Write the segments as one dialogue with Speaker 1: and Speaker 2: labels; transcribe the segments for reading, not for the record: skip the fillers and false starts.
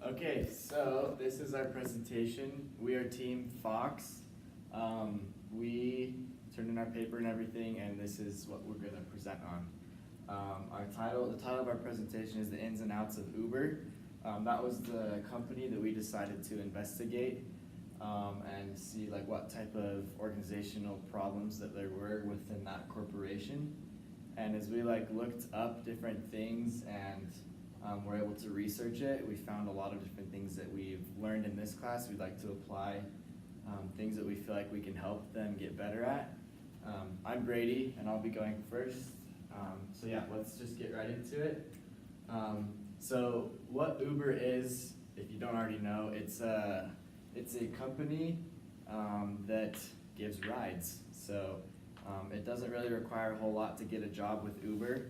Speaker 1: Okay, so this is our presentation. We are Team Fox. We turned in our paper and everything, and this is what we're going to present on. The title of our presentation is The Ins and Outs of Uber. That was the company that we decided to investigate and see like what type of organizational problems that there were within that corporation. And as we looked up different things and were able to research it, we found a lot of different things that we've learned in this class we'd like to apply, things that we feel like we can help them get better at. I'm Brady, and I'll be going first. So yeah, let's just get right into it. So what Uber is, if you don't already know, it's a company that gives rides. So it doesn't really require a whole lot to get a job with Uber.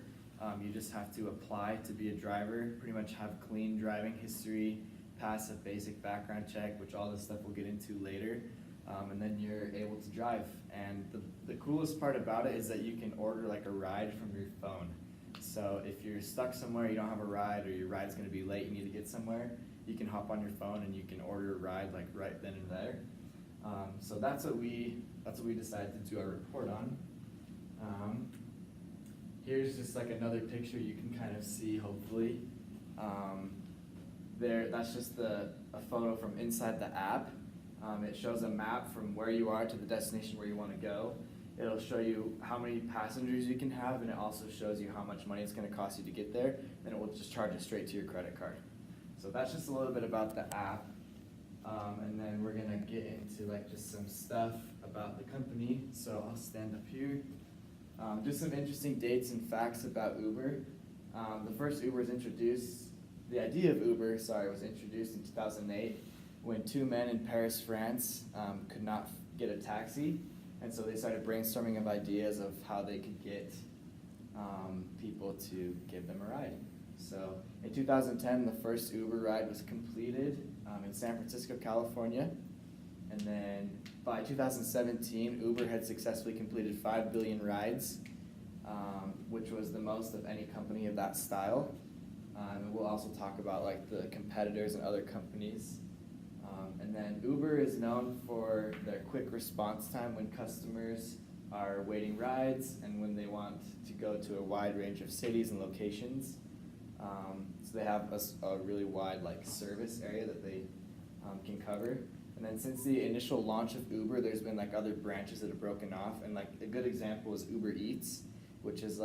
Speaker 1: You just have to apply to be a driver, pretty much have clean driving history, pass a basic background check, which all this stuff we'll get into later, and then you're able to drive. And the coolest part about it is that you can order like a ride from your phone. So if you're stuck somewhere, you don't have a ride, or your ride's gonna be late, you need to get somewhere, you can hop on your phone and you can order a ride like right then and there. So that's what we decided to do our report on. Here's just like another picture you can kind of see, hopefully. That's just a photo from inside the app. It shows a map from where you are to the destination where you want to go. It'll show you how many passengers you can have, and it also shows you how much money it's going to cost you to get there, and it will just charge it straight to your credit card. So that's just a little bit about the app. And then we're going to get into just some stuff about the company. So I'll stand up here. Just some interesting dates and facts about Uber. The first Uber was introduced, the idea of Uber, was introduced in 2008 when two men in Paris, France could not get a taxi. And so they started brainstorming of ideas of how they could get people to give them a ride. So in 2010, the first Uber ride was completed in San Francisco, California. And then by 2017, Uber had successfully completed 5 billion rides, which was the most of any company of that style. And we'll also talk about the competitors and other companies. And then Uber is known for their quick response time when customers are waiting rides and when they want to go to a wide range of cities and locations. So they have a really wide service area that they can cover. And then since the initial launch of Uber, there's been other branches that have broken off. And a good example is Uber Eats, which is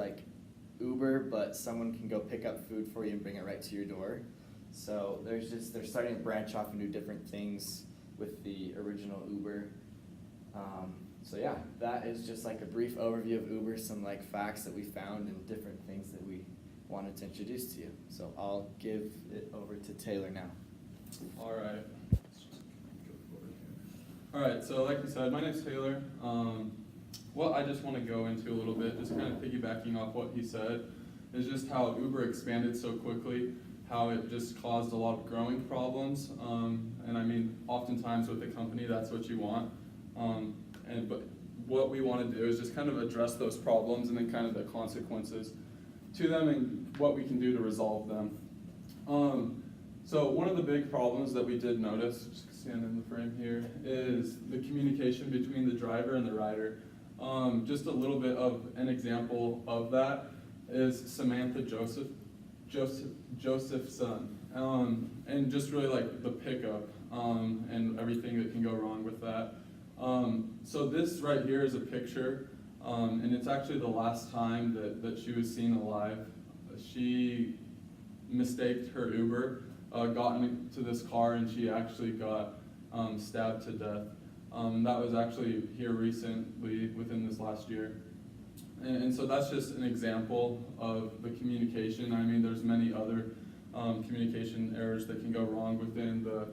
Speaker 1: Uber, but someone can go pick up food for you and bring it right to your door. So they're starting to branch off and do different things with the original Uber. So yeah, that is just a brief overview of Uber, some facts that we found and different things that we wanted to introduce to you. So I'll give it over to Taylor now.
Speaker 2: All right. All right, so like you said, my name's Taylor. What I just want to go into a little bit, just kind of piggybacking off what he said, is just how Uber expanded so quickly, how it just caused a lot of growing problems. And I mean, oftentimes with a company, that's what you want. But what we want to do is just kind of address those problems and then kind of the consequences to them and what we can do to resolve them. So one of the big problems that we did notice, just stand in the frame here, is the communication between the driver and the rider. Just a little bit of an example of that is Samantha Joseph's son, and just really the pickup and everything that can go wrong with that. So this right here is a picture, and it's actually the last time that she was seen alive. She mistaked her Uber, got into this car, and she actually got stabbed to death. That was actually here recently, within this last year. And so that's just an example of the communication. I mean, there's many other communication errors that can go wrong within the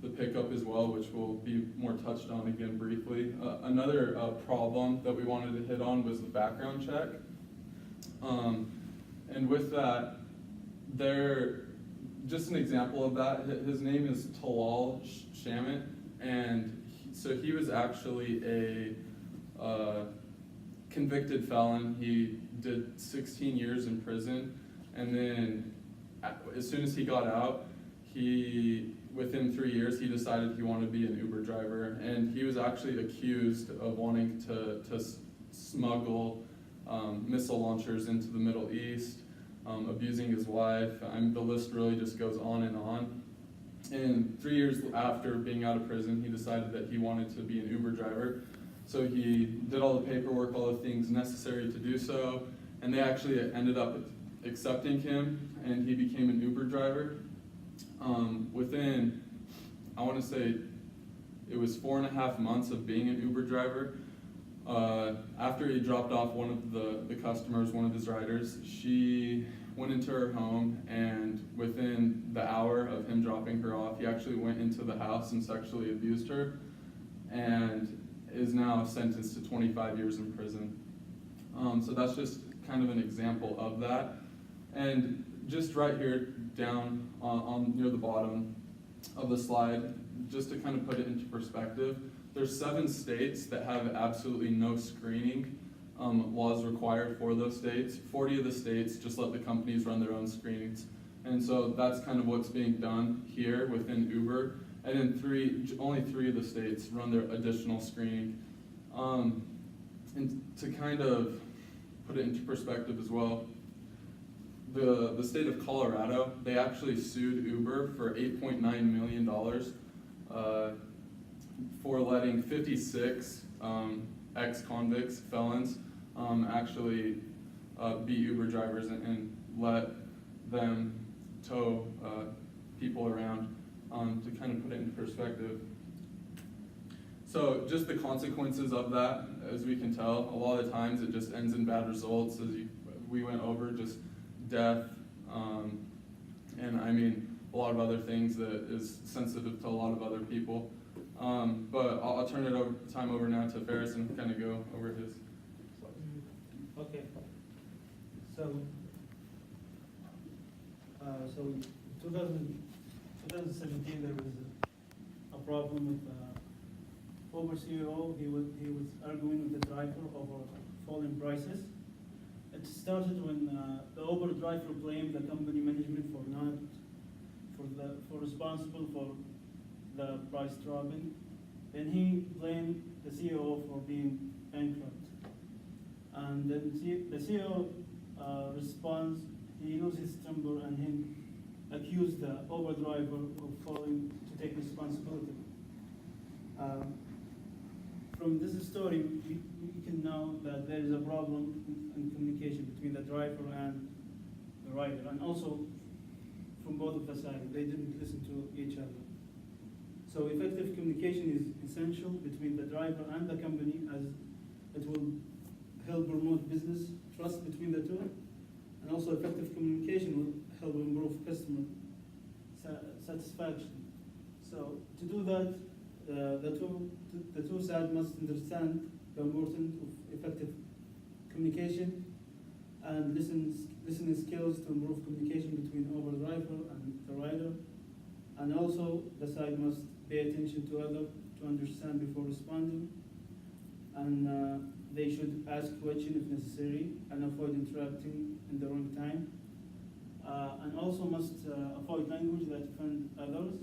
Speaker 2: pickup as well, which will be more touched on again briefly. Another problem that we wanted to hit on was the background check. And with that, just an example of that, his name is Talal Shamit, and so he was actually a convicted felon. He did 16 years in prison, and then as soon as he got out, within 3 years, he decided he wanted to be an Uber driver, and he was actually accused of wanting to smuggle missile launchers into the Middle East, abusing his wife. The list really just goes on and on. And 3 years after being out of prison, he decided that he wanted to be an Uber driver. So he did all the paperwork, all the things necessary to do so, and they actually ended up accepting him, and he became an Uber driver. Within, I want to say, it was 4.5 months of being an Uber driver. After he dropped off one of the customers, one of his riders, she went into her home, and within the hour of him dropping her off, he actually went into the house and sexually abused her, and is now sentenced to 25 years in prison. So that's just kind of an example of that. And just right here down on near the bottom of the slide, just to kind of put it into perspective, there's 7 states that have absolutely no screening laws required for those states. 40 of the states just let the companies run their own screenings. And so that's kind of what's being done here within Uber. And then only 3 of the states run their additional screening. And to kind of put it into perspective as well, the state of Colorado, they actually sued Uber for $8.9 million for letting 56 ex-convicts, felons, actually be Uber drivers and let them tow people around, to kind of put it into perspective. So just the consequences of that, as we can tell, a lot of times it just ends in bad results, as we went over, just death, and I mean a lot of other things that is sensitive to a lot of other people. But I'll turn it time over now to Faris and kind of go over his slides.
Speaker 3: Okay. So 2017 there was a problem with Uber CEO. He was arguing with the driver over falling prices. It started when the Uber driver blamed the company management for responsible for the price dropping. Then he blamed the CEO for being bankrupt. And then the CEO responds, he loses temper and he accused the Uber driver of failing to take responsibility. From this story, we can know that there is a problem in communication between the driver and the rider, and also from both of the sides. They didn't listen to each other. So effective communication is essential between the driver and the company, as it will help promote business trust between the two, and also effective communication will help improve customer satisfaction. So to do that, the two sides must understand the importance of effective communication and listening skills to improve communication between Uber driver and the rider. And also the side must pay attention to others to understand before responding. And they should ask questions if necessary and avoid interrupting in the wrong time. And also must avoid language that offend others.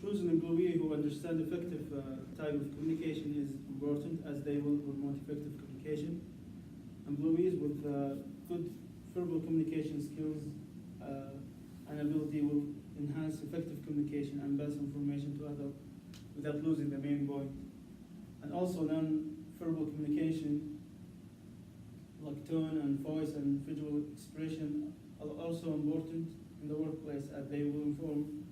Speaker 3: Choose an employee who understands effective type of communication is important, as they will promote effective communication. Employees with good verbal communication skills and ability will enhance effective communication and pass information to others without losing the main point. And also non-verbal communication, like tone and voice and visual expression, are also important in the workplace, as they will inform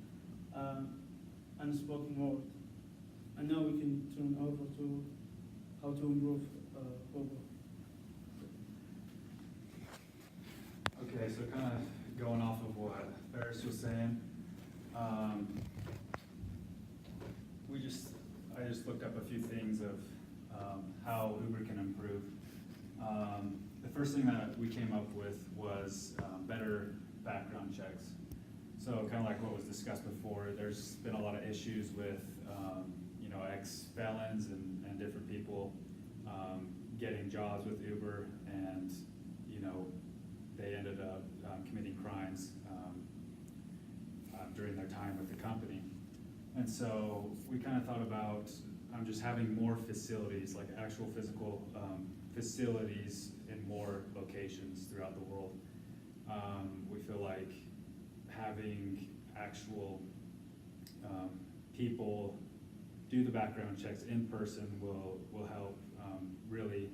Speaker 3: unspoken word. And now we can turn over to how to improve Uber.
Speaker 4: Okay, so kind of going off of what Faris was saying, I just looked up a few things of how Uber can improve. The first thing that we came up with was better background checks. So kind of like what was discussed before, there's been a lot of issues with ex-felons and different people getting jobs with Uber, and committing crimes during their time with the company. And so we kind of thought about just having more facilities, like actual physical facilities in more locations throughout the world. We feel like having actual people do the background checks in person will help really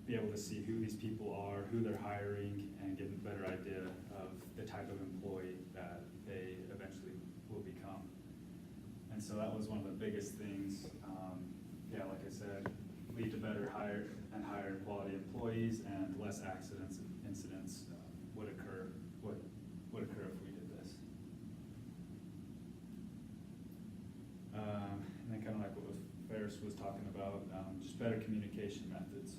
Speaker 4: be able to see who these people are, who they're hiring, and get a better idea of the type of employee that they eventually will become. And so that was one of the biggest things. Yeah, like I said, lead to better higher quality employees and less accidents and incidents would occur if we did this. And then kind of like what Faris was talking about, just better communication methods.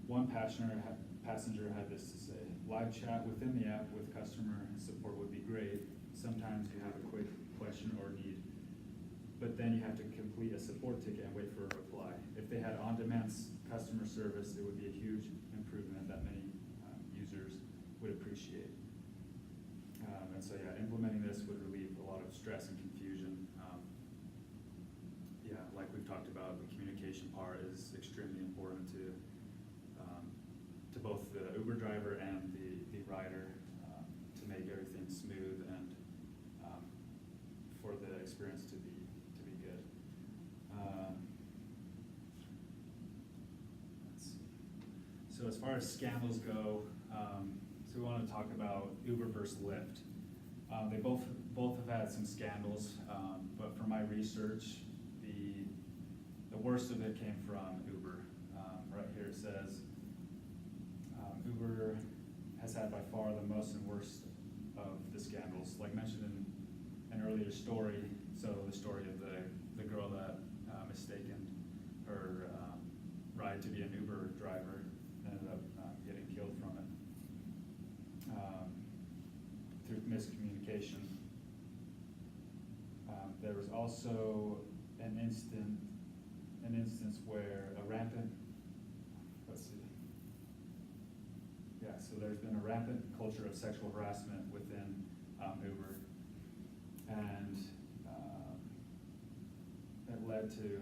Speaker 4: One passenger had this to say: live chat within the app with customer support would be great. Sometimes you have a quick question or need, but then you have to complete a support ticket and wait for a reply. If they had on-demand customer service, it would be a huge improvement that many users would appreciate. And so yeah, implementing this would relieve a lot of stress and confusion. Yeah, like we've talked about, the communication part is extremely important to both the Uber driver and the rider to make everything smooth and for the experience to be good. Let's see. So as far as scandals go, so we want to talk about Uber versus Lyft. They both have had some scandals, but from my research, the worst of it came from Uber. Right here it says Uber has had by far the most and worst of the scandals. Like mentioned in an earlier story, so the story of the girl that mistaken her ride to be an Uber driver ended up getting killed from it through miscommunication. There was also an instance where a rampant, so there's been a rampant culture of sexual harassment within Uber, and it led to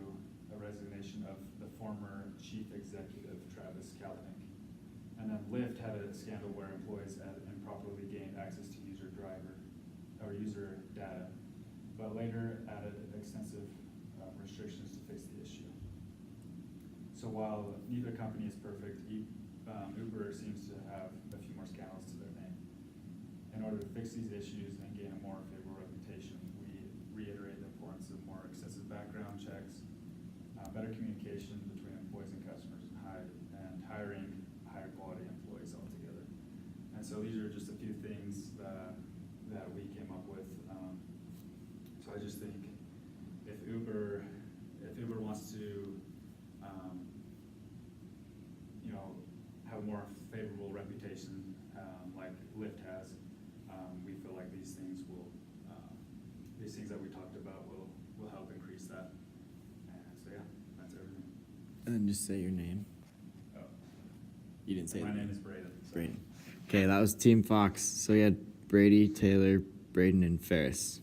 Speaker 4: a resignation of the former chief executive, Travis Kalanick. And then Lyft had a scandal where employees had improperly gained access to user data, but later added extensive restrictions to fix the issue. So while neither company is perfect, Uber seems to have a few more scandals to their name. In order to fix these issues and gain a more favorable reputation, we reiterate the importance of more extensive background checks, better communication between employees and customers, and hiring higher quality employees altogether. And so these are just a few things that we came up with. So I just think if Uber wants to have a more favorable reputation like Lyft has, we feel like these things that we talked about will help increase that. And so yeah, that's everything.
Speaker 1: And then just say your name.
Speaker 4: Oh.
Speaker 1: You didn't say
Speaker 4: My
Speaker 1: the
Speaker 4: name is Braden. So.
Speaker 1: Braden. Okay, that was Team Fox. So we had Brady, Taylor, Braden, and Faris.